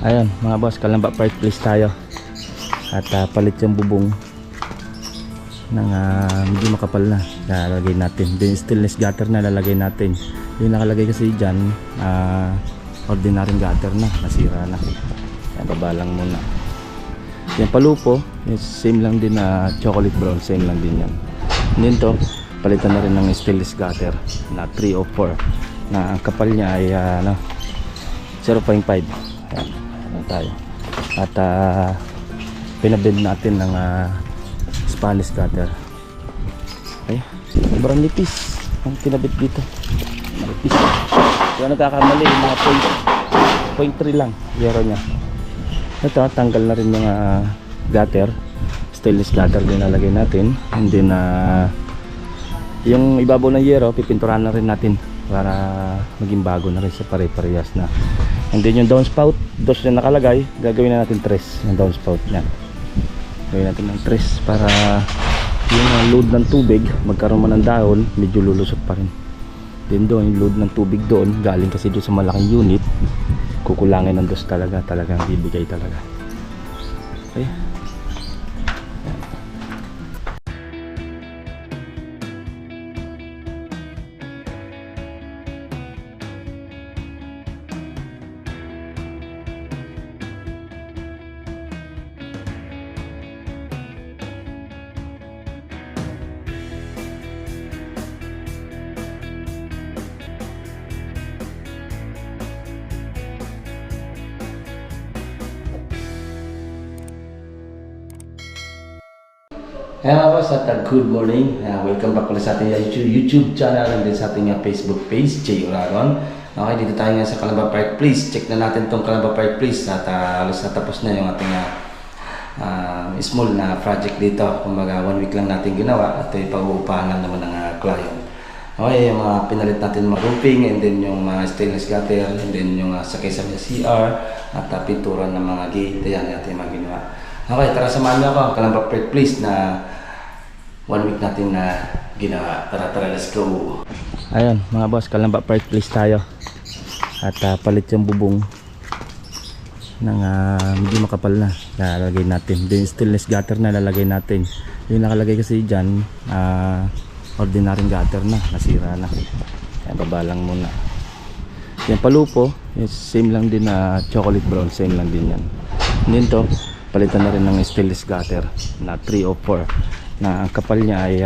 Ayun mga boss, Calamba Park Place tayo. At palit yung bubong ng medyo makapal na. Lalagay natin. Then stainless gutter na lalagay natin. Yung nakalagay kasi dyan, ordinary gutter na. Nasira na. Kaya baba lang muna. Yung palupo, same lang din na chocolate brown. Same lang din yan. And then to, palitan na rin ng stainless gutter na 304. Na ang kapal niya ay 0.5. Ayan, ano tayo. At pinabend natin ng Spanish gutter. Okay, sobrang nipis ang kinabit dito. Nipis. Kaya nagkakamali, mga 0.3 lang yero nya. Ito, tanggal na rin yung gutter. Stainless gutter din nalagay natin. And then yung ibabaw ng yero, pipinturahan na rin natin para maging bago na rin sa pare-parehas na. And then yung downspout, dos na nakalagay, gagawin na natin tres ng downspout niya. Gawin natin ng tres para yung load ng tubig, magkaroon man ng dahon, medyo lulusot pa rin. Then doon, yung load ng tubig doon, galing kasi doon sa malaking unit, kukulangin ng dos talaga, talagang bibigay talaga. Okay. Hello boss at good morning. Welcome back ulit sa ating YouTube channel and din sa ating Facebook page, J. Uragon. Okay, dito tayo nga sa Calamba Park Place. Check na natin tong Calamba Park Place at halos natapos na yung ating small na project dito. Kumbaga 1 week lang natin ginawa at pag-uupahan lang naman ng client. Okay, yung pinalit natin mga roofing and then yung stainless gutter and then yung sakay sa CR at pintura ng mga gate. Ayan natin mga ginawa. Okay, tara samahan niyo ako. Calamba Park Place na 1 week natin na ginawa. Tara, let's go. Ayun mga boss, Calamba Park Place tayo. At palit yung bubong ng medyo makapal na. Lalagay natin. Then stainless gutter na lalagay natin. Yung nakalagay kasi dyan, ordinary gutter na. Nasira na. Kaya baba lang muna. Yung palupo, same lang din na chocolate brown. Same lang din yan. And then to, palitan na rin ng stainless gutter na 304 na ang kapal niya ay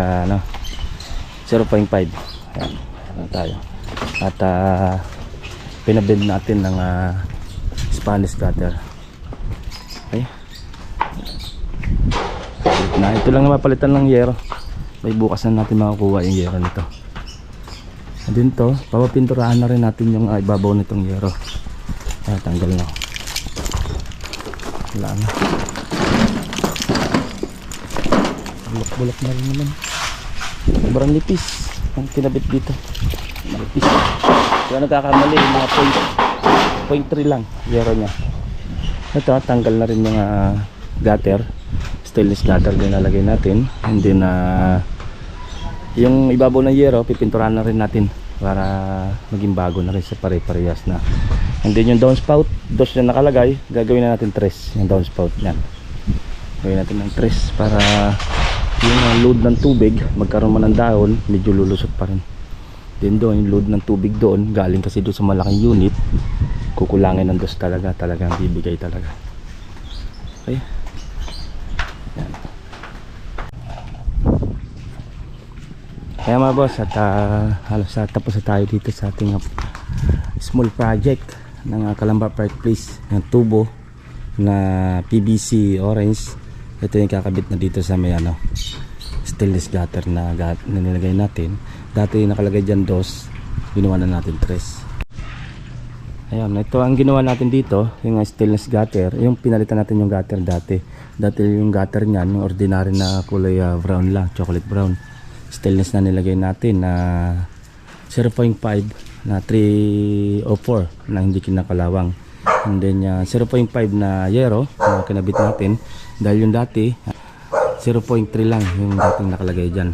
0.5. Ayan, ano tayo. At pinabend natin ng Spanish gutter. Okay. Na ito lang na mapalitan ng yero. May bukas na natin makukuha yung yero nito. At din to, papapinturahan na rin natin yung ibabaw nitong yero. Ayan, tanggal na. Wala na. Bulak-bulak na rin naman. Sobrang nipis ang kinabit dito. Nipis. Kaya nagkakamali, mga 0.3 lang yero nya. Ito, tanggal na rin yung gutter. Stainless gutter din nalagay natin. And then yung ibabaw ng yero, pipinturahan na rin natin para maging bago na rin sa pare-parehas na. And then yung downspout, dos na nakalagay, gagawin na natin tres yung downspout niyan. Gawin natin ng tres para yung load ng tubig, magkaroon man ng dahon, medyo lulusot pa rin. Then doon, yung load ng tubig doon, galing kasi doon sa malaking unit, kukulangin ng dos talaga, talagang bibigay talaga. Okay. Yan. Kaya mga boss, at halos tapos na tayo dito sa ating small project ng Calamba Park Place. Yung tubo na PVC orange, ito yung kakabit na dito sa may stainless gutter na nilagay natin. Dati nakalagay dyan dos, ginawa na natin tres. Ayun, ito ang ginawa natin dito, yung stainless gutter. Yung pinalitan natin yung gutter dati yung gutter niyan, yung ordinary na kulay brown lang, chocolate brown. Stainless na nilagay natin na 0.5 na 304 na hindi kinakalawang. And then 0.5 na yero na kinabit natin dahil yung dati 0.3 lang yung dating nakalagay dyan.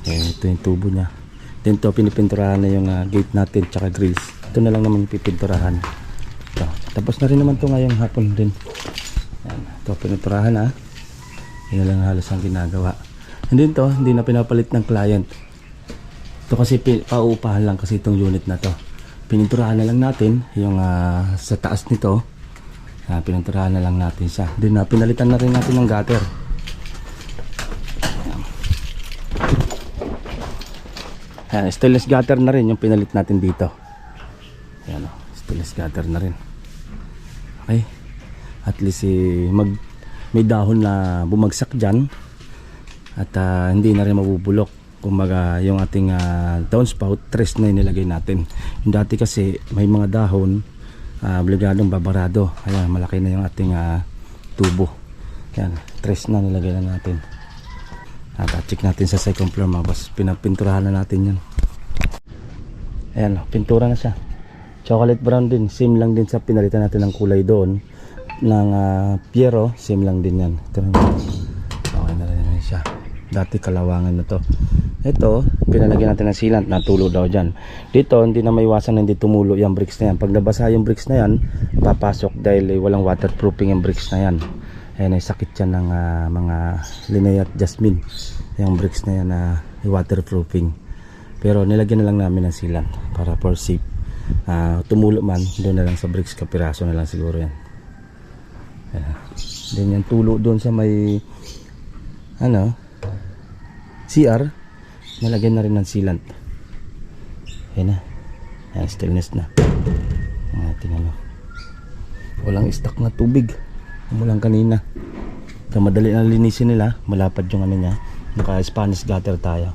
Ito yung tubo nya. Then to pinipinturahan na yung gate natin tsaka grills. Ito na lang naman yung pipinturahan. Ito, Tapos na rin naman to ngayong hapon din. Yan. Ito pinuturahan na. Yan lang halos ang ginagawa. Hindi to, hindi na pinapalit ng client. Ito kasi pauupahan lang kasi itong unit na to. Pininturahan na lang natin yung sa taas nito. Pininturahan na lang natin siya. Then pinalitan na rin natin ng gutter. Yan, stainless gutter na rin yung pinalit natin dito. Yan, stainless gutter na rin. Okay, at least may dahon na bumagsak dyan at hindi na rin mabubulok. Kumbaga yung ating downspout, tres na nilagay natin. Yung dati kasi may mga dahon, obligadong babarado, kaya malaki na yung ating tubo. Yan, tres na nilagay na natin. At check natin sa second floor mga boss, pinapinturahan na natin yan. Ayan, pintura na siya. Chocolate brown din, same lang din sa pinalitan natin ng kulay doon ng Piero, same lang din yan. Ito na, okay na rin siya. Dati kalawangan na to. Ito, pinalagyan natin ng sealant, natulo daw dyan. Dito, hindi na maiwasan na hindi tumulo yung bricks na yan. Pag nabasa yung bricks na yan, papasok dahil walang waterproofing yung bricks na yan. Ayan, ay sakit yan ng mga Linnea at Jasmine. Yung bricks na yan na waterproofing. Pero nilagyan na lang namin ng sealant para for safe. Tumulo man, doon na lang sa bricks, kapiraso na lang siguro yan. Then yung tulo doon sa may CR, nalagyan na rin ng sealant. Ayan na, ayan, stainless na ang ating walang stock na tubig mulang kanina. So madali na linisin nila, malapad yung niya, naka Spanish gutter tayo.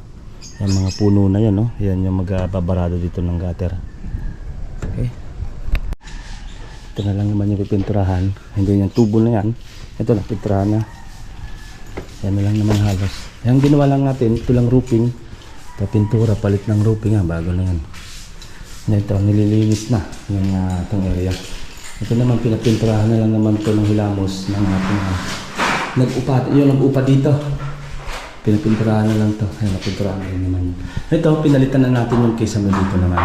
Yung mga puno na yan, no? Yan yung magbabarado dito ng gutter. Okay, ito na lang naman yung pipinturahan. Hindi yung tubo na yan, ito na pinturahan na. Yan na lang naman halos. Yung ginawa lang natin, ito lang roofing, ito pintura, palit ng roofing bago na yan. Ito nililinis na yung itong area. Ito naman pinapinturahan na lang naman ito ng hilamos ng ating nag-upa, yung nag-upa dito. Pinapinturahan na lang ito. Ayan, napinturahan na rin naman. Ito, pinalitan na natin yung kisame dito naman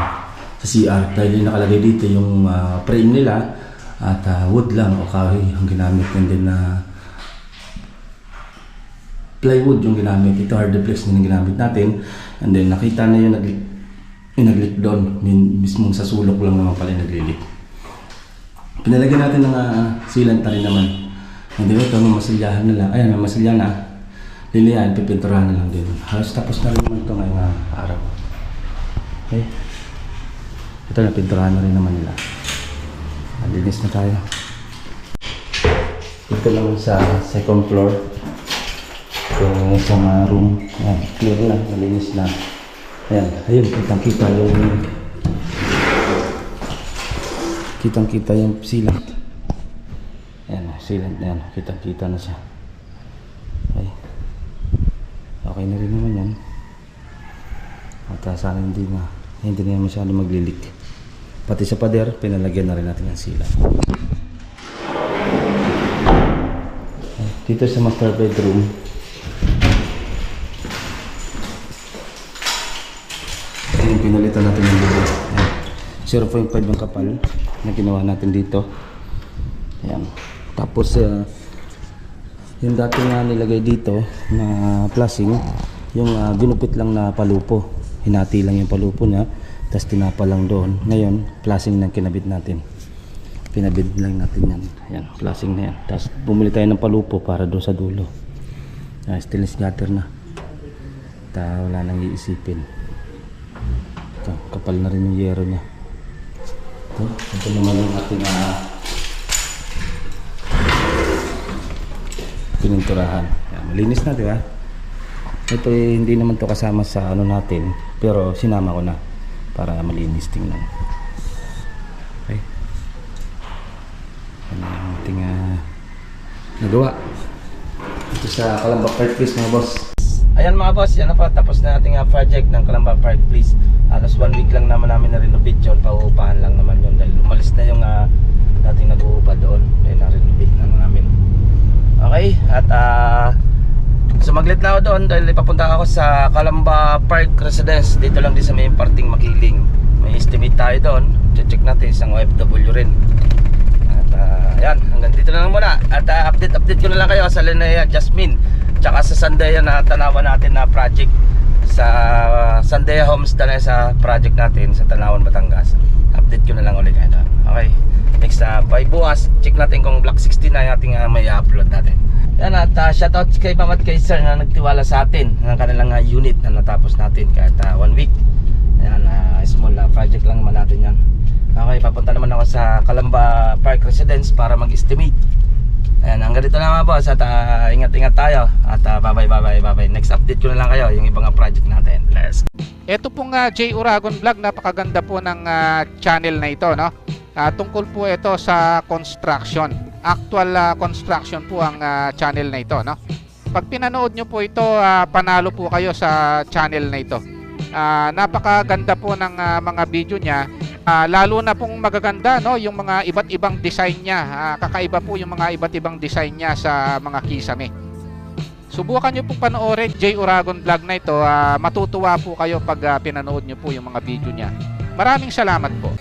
sa CR. Dahil yung nakalagay dito yung frame nila at wood lang o kahoy ang ginamit. And then plywood yung ginamit. Ito hardplex na yung ginamit natin. And then nakita na yung nag-leak doon. Mismong sa sulok lang naman pala nag-leak. Pinalagyan natin ng sealant na rin naman. And then ito, masilyahan na lang. Ayan, masilyahan na. Lilihan, pipinturahan na lang din. Halos tapos na rin naman ito ngayong araw. Okay. Ito na, pinturahan na rin naman nila. Nalinis na tayo. Ito naman sa second floor. Yung isang room. Ayan, clear na, nalinis na. Ayan, ayun, kitang-kita yung sealant. Ayan, sealant na yan. Kitang-kita na siya. Okay. Okay na rin naman yan. At sana hindi na masyado maglilik. Pati sa pader, pinalagyan na rin natin ng sealant. Dito sa master bedroom, yung pinalitan natin yung bubo. 0.5 ang kapal na ginawa natin dito. Ayan. Tapos yung dati nga nilagay dito na flashing, yung ginupit lang na palupo, hinati lang yung palupo niya, tapos tinapa lang doon. Ngayon flashing na kinabit natin, pinabit lang natin yan. Ayan, flashing na yan. Tapos bumili tayo ng palupo para doon sa dulo. Stainless gutter na, wala nang iisipin. Ito, kapal na rin yung yero niya. Ito naman yung ating pininturahan. Yan, malinis na, di ba? Ito hindi naman to kasama sa natin, pero sinama ko na para malinis tingnan. Okay. Yan ang ating nagawa ito sa Calamba Park Place mga boss. Ayan mga boss, yan na po, tapos na ating project ng Calamba Park Place. Alas 1 week lang naman namin na-renovate yun, pauupahan lang naman yun dahil umalis na yung dating nag-uupa doon, dahil na-renovate na namin. Okay, at sumaglit na ako doon dahil ipapunta ako sa Calamba Park Residence. Dito lang din sa may parting Makiling. May estimate tayo doon, check natin, isang OFW rin. update ko na lang kayo sa Linnea Jasmine tsaka sa Sandaya na tanawan natin na project sa Sandaya Homes na sa project natin sa Tanawan, Batangas. Update ko na lang ulit kayo. Okay, next by bukas check natin kung Block 60 na yung ating may upload natin. Yan, at shoutout kay Ma'am at kay Sir na nagtiwala sa atin ng kanilang unit na natapos natin kahit 1 week. Ayan, small project lang naman natin yan. Okay, papunta naman ako sa Calamba Park Residence para mag-estimate. Ayan, hanggang dito na mga boss at ingat-ingat tayo at bye-bye. Next update ko na lang kayo yung ibang project natin. Let's go. Ito pong J. Uragon Vlog, napakaganda po ng channel na ito, no? Tungkol po ito sa construction. Actual construction po ang channel na ito, no? Pag pinanood nyo po ito, panalo po kayo sa channel na ito. Napakaganda po ng mga video niya. Lalo na pong magaganda, no, yung mga iba't ibang design niya. Kakaiba po yung mga iba't ibang design niya sa mga kisame. Subukan nyo pong panoorin J. Uragon Vlog na ito. Matutuwa po kayo pag pinanood nyo po yung mga video niya. Maraming salamat po.